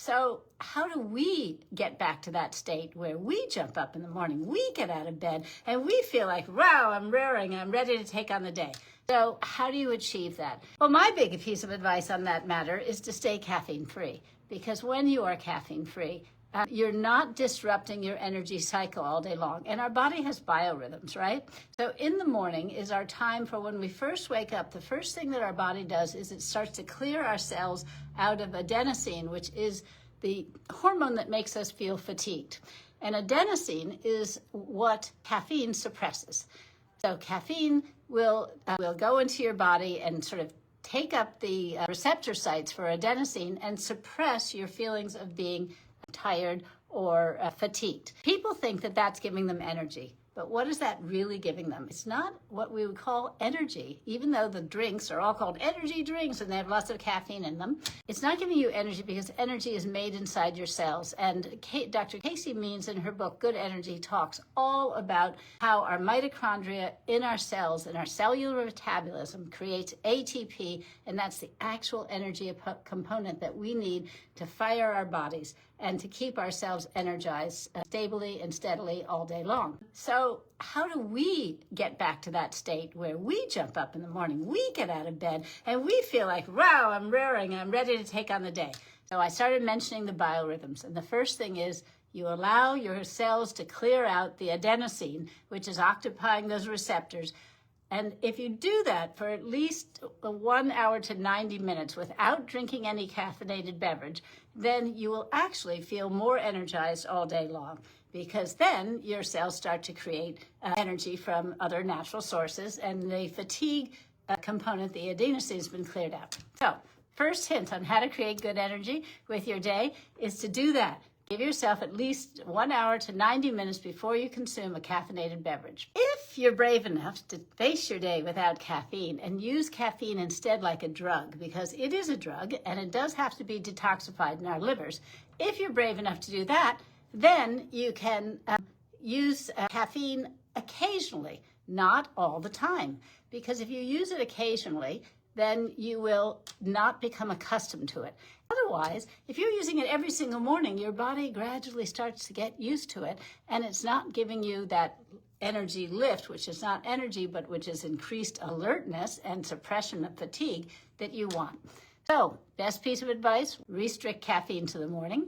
So how do we get back to that state where we jump up in the morning, we get out of bed, and we feel like, wow, I'm raring, I'm ready to take on the day? So how do you achieve that? Well, my big piece of advice on that matter is to stay caffeine-free, because when you are caffeine-free, you're not disrupting your energy cycle all day long. And our body has biorhythms, right? So in the morning is our time for when we first wake up. The first thing that our body does is it starts to clear our cells out of adenosine, which is the hormone that makes us feel fatigued. And adenosine is what caffeine suppresses. So caffeine will go into your body and sort of take up the receptor sites for adenosine and suppress your feelings of being tired or fatigued. People think that that's giving them energy, but what is that really giving them? It's not what we would call energy, even though the drinks are all called energy drinks and they have lots of caffeine in them. It's not giving you energy because energy is made inside your cells. And Dr. Casey Means in her book, Good Energy, talks all about how our mitochondria in our cells and our cellular metabolism creates ATP, and that's the actual energy component that we need to fire our bodies and to keep ourselves energized stably and steadily all day long. So how do we get back to that state where we jump up in the morning, we get out of bed, and we feel like, wow, I'm raring, I'm ready to take on the day? So I started mentioning the biorhythms. And the first thing is you allow your cells to clear out the adenosine, which is occupying those receptors. And if you do that for at least 1 hour to 90 minutes without drinking any caffeinated beverage, then you will actually feel more energized all day long, because then your cells start to create energy from other natural sources, and the fatigue component, the adenosine, has been cleared out. So first hint on how to create good energy with your day is to do that. Give yourself at least 1 hour to 90 minutes before you consume a caffeinated beverage. If you're brave enough to face your day without caffeine and use caffeine instead like a drug, because it is a drug and it does have to be detoxified in our livers, if you're brave enough to do that, then you can use caffeine occasionally, not all the time. Because if you use it occasionally, then you will not become accustomed to it. Otherwise, if you're using it every single morning, your body gradually starts to get used to it, and it's not giving you that energy lift, which is not energy, but which is increased alertness and suppression of fatigue that you want. So, best piece of advice, restrict caffeine to the morning.